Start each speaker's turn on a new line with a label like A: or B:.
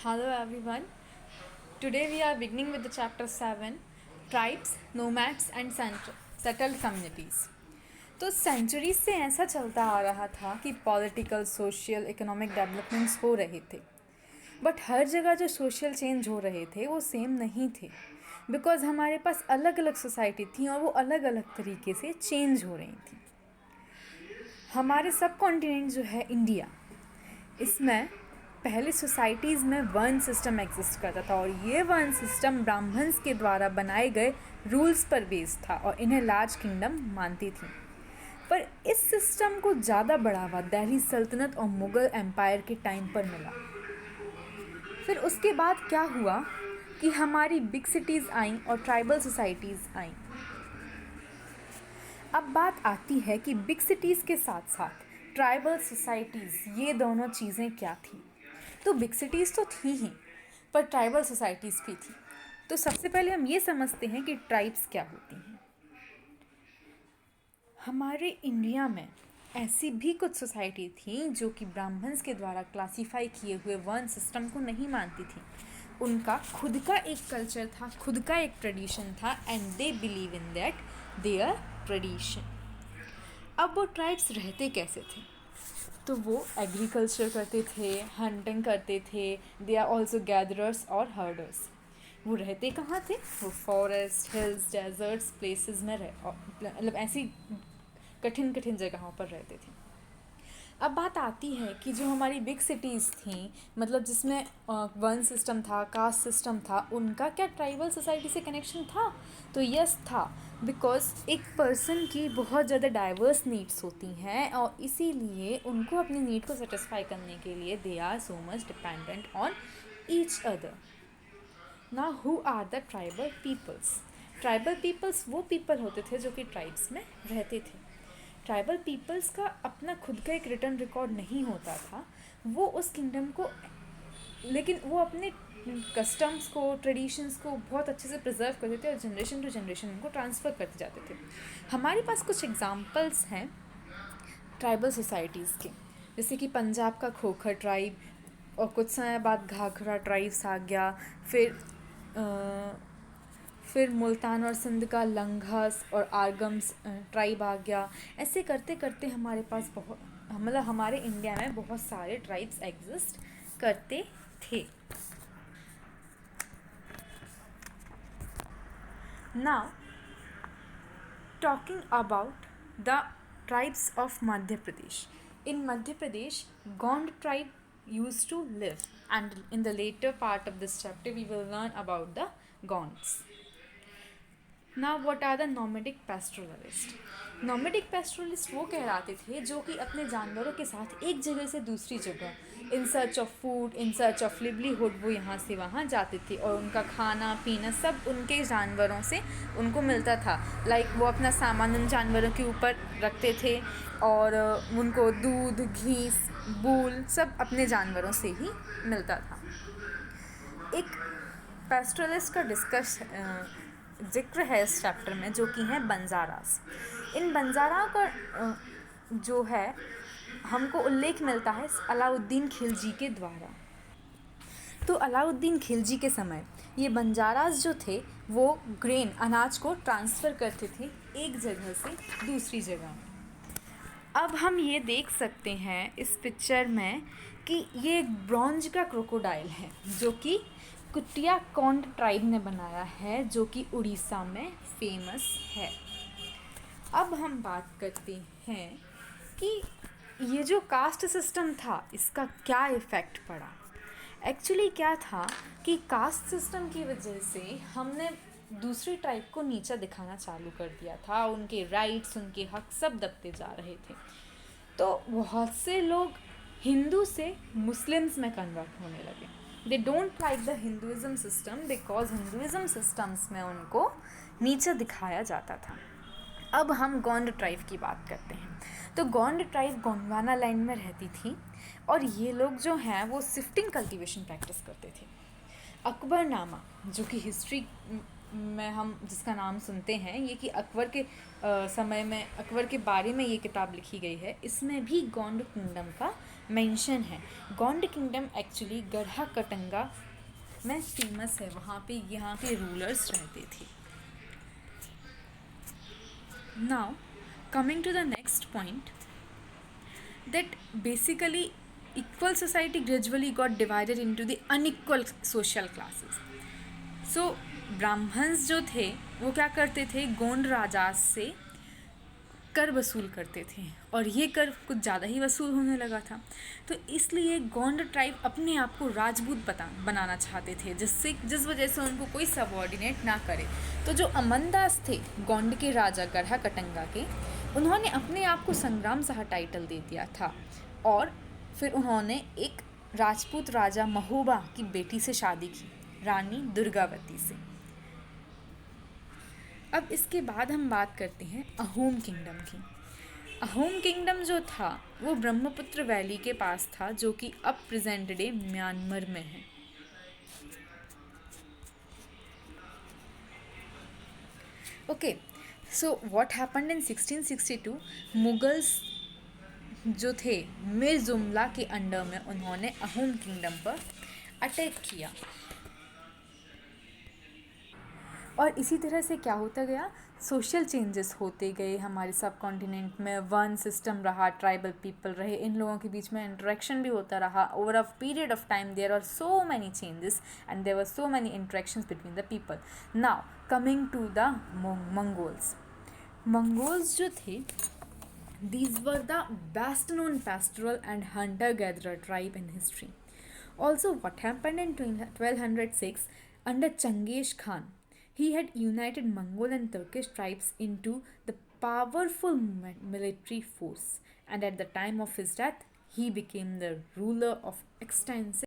A: Hello everyone. Today we are beginning with the chapter 7 Tribes, Nomads and Settled Communities. तो centuries से ऐसा चलता आ रहा था कि पॉलिटिकल, सोशल, इकोनॉमिक डेवलपमेंट्स हो रहे थे, बट हर जगह जो सोशल चेंज हो रहे थे वो सेम नहीं थे, बिकॉज हमारे पास अलग अलग सोसाइटी थी और वो अलग अलग तरीके से चेंज हो रही थी. हमारे सब कॉन्टिनेंट जो है इंडिया, इसमें पहले सोसाइटीज़ में वर्ण सिस्टम एग्जिस्ट करता था और ये वर्ण सिस्टम ब्राह्मण्स के द्वारा बनाए गए रूल्स पर बेस्ड था और इन्हें लार्ज किंगडम मानती थी. पर इस सिस्टम को ज़्यादा बढ़ावा दिल्ली सल्तनत और मुग़ल एम्पायर के टाइम पर मिला. फिर उसके बाद क्या हुआ कि हमारी बिग सिटीज़ आईं और ट्राइबल सोसाइटीज़ आईं. अब बात आती है कि बिग सिटीज़ के साथ साथ ट्राइबल सोसाइटीज़, ये दोनों चीज़ें क्या थी. तो बिग सिटीज़ तो थी ही, पर ट्राइबल सोसाइटीज़ भी थी. तो सबसे पहले हम ये समझते हैं कि ट्राइब्स क्या होती हैं. हमारे इंडिया में ऐसी भी कुछ सोसाइटी थी जो कि ब्राह्मण्स के द्वारा क्लासीफाई किए हुए वर्ण सिस्टम को नहीं मानती थी. उनका खुद का एक कल्चर था, खुद का एक ट्रेडिशन था, and they believe in that their tradition. अब वो ट्राइब्स रहते कैसे थे? तो वो एग्रीकल्चर करते थे, हंटिंग करते थे, दे आर ऑल्सो गैदरर्स और हर्डर्स. वो रहते कहाँ थे? वो फॉरेस्ट, हिल्स, डेजर्ट्स प्लेसेस में मतलब ऐसी कठिन कठिन जगहों पर रहते थे. अब बात आती है कि जो हमारी बिग सिटीज़ थी, मतलब जिसमें वन सिस्टम था, कास्ट सिस्टम था, उनका क्या ट्राइबल सोसाइटी से कनेक्शन था? तो यस था, बिकॉज एक पर्सन की बहुत ज़्यादा डाइवर्स नीड्स होती हैं और इसीलिए उनको अपनी नीड को सेटिस्फाई करने के लिए they are so much dependent on each other. Now who are the tribal peoples? Tribal peoples वो पीपल होते थे जो कि ट्राइब्स में रहते थे. ट्राइबल पीपल्स का अपना खुद का एक रिटर्न रिकॉर्ड नहीं होता था. वो उस किंगडम को, लेकिन वो अपने कस्टम्स को, ट्रेडिशंस को बहुत अच्छे से प्रिजर्व करते थे और जनरेशन टू जनरेशन उनको ट्रांसफ़र करते जाते थे. हमारे पास कुछ एग्जांपल्स हैं ट्राइबल सोसाइटीज़ के, जैसे कि पंजाब का खोखर ट्राइब, और कुछ समय बाद घाघरा ट्राइब्स आ गया. फिर मुल्तान और सिंध का लंघस और आर्गम्स ट्राइब आ गया. ऐसे करते करते हमारे पास मतलब हमारे इंडिया में बहुत सारे ट्राइब्स एग्जिस्ट करते थे. Now talking about the tribes of Madhya Pradesh. In Madhya Pradesh Gond tribe used to live, and in the later part of this chapter we will learn about the Gonds. Now what are the nomadic pastoralists? Nomadic pastoralist वो कहलाते थे जो कि अपने जानवरों के साथ एक जगह से दूसरी जगह in search of food, in search of livelihood वो यहाँ से वहाँ जाते थे और उनका खाना पीना सब उनके जानवरों से उनको मिलता था. वो अपना सामान उन जानवरों के ऊपर रखते थे और उनको दूध, घी, बूल सब अपने जानवरों से ही मिलता था. एक पैस्टोरलिस्ट का जिक्र है इस चैप्टर में, जो कि है बंजारास. इन बंजारा का जो है हमको उल्लेख मिलता है अलाउद्दीन खिलजी के द्वारा. तो अलाउद्दीन खिलजी के समय ये बंजारास जो थे वो ग्रेन, अनाज को ट्रांसफ़र करते थे एक जगह से दूसरी जगह. अब हम ये देख सकते हैं इस पिक्चर में कि ये एक ब्रॉन्ज का क्रोकोडाइल है जो कि कुटिया कौंड ट्राइब ने बनाया है, जो कि उड़ीसा में फेमस है. अब हम बात करते हैं कि ये जो कास्ट सिस्टम था इसका क्या इफ़ेक्ट पड़ा. एक्चुअली क्या था कि कास्ट सिस्टम की वजह से हमने दूसरी ट्राइब को नीचा दिखाना चालू कर दिया था. उनके राइट्स, उनके हक सब दबते जा रहे थे. तो बहुत से लोग हिंदू से मुस्लिम्स में कन्वर्ट होने लगे. They don't like the Hinduism system because Hinduism systems में उनको नीचा दिखाया जाता था. अब हम गोंड ट्राइब की बात करते हैं. तो गोंड ट्राइब गोंडवाना लैंड में रहती थी और ये लोग जो हैं वो शिफ्टिंग कल्टीवेशन प्रैक्टिस करते थे. अकबरनामा, जो कि हिस्ट्री में हम जिसका नाम सुनते हैं, ये कि अकबर के समय में अकबर के बारे में ये किताब लिखी गई है, इसमें भी गोंड किंगडम का मेंशन है। गोंड किंगडम एक्चुअली गढ़ा कटंगा में फेमस है, वहाँ पे यहाँ के रूलर्स रहते थे। Now coming to the next point, that basically equal society gradually got divided into the unequal social classes. So Brahmins जो थे वो क्या करते थे, गोंड राजा से कर वसूल करते थे और ये कर कुछ ज़्यादा ही वसूल होने लगा था। तो इसलिए गोंड ट्राइब अपने आप को राजपूत बनाना चाहते थे, जिस वजह से उनको कोई सबॉर्डिनेट ना करे। तो जो अमनदास थे गोंड के राजा गढ़ा कटंगा के, उन्होंने अपने आप को संग्राम शाह टाइटल दे दिया था और फिर उन्होंने एक राजपूत राजा महोबा की बेटी से शादी की, रानी दुर्गावती से। अब इसके बाद हम बात करते हैं अहोम किंगडम की। अहोम किंगडम जो था वो ब्रह्मपुत्र वैली के पास था, जो कि अब प्रेजेंट डे म्यांमार में है। Okay, so what happened in 1662, Mughals जो थे मीर जुमला के अंडर में, उन्होंने अहोम किंगडम पर अटैक किया और इसी तरह से क्या होता गया, सोशल चेंजेस होते गए हमारे सब कॉन्टिनेंट में। वन सिस्टम रहा, ट्राइबल पीपल रहे, इन लोगों के बीच में इंटरेक्शन भी होता रहा। Over a period of time there are so many changes and there were so many interactions between the people. Now coming to the Mongols. Mongols जो थे, these were the best known pastoral and hunter gatherer tribe in history. Also, what happened in 1206 under Changiz Khan, he had united Mongol and Turkish tribes into the powerful military force, and at the time of his death he became the ruler of extensive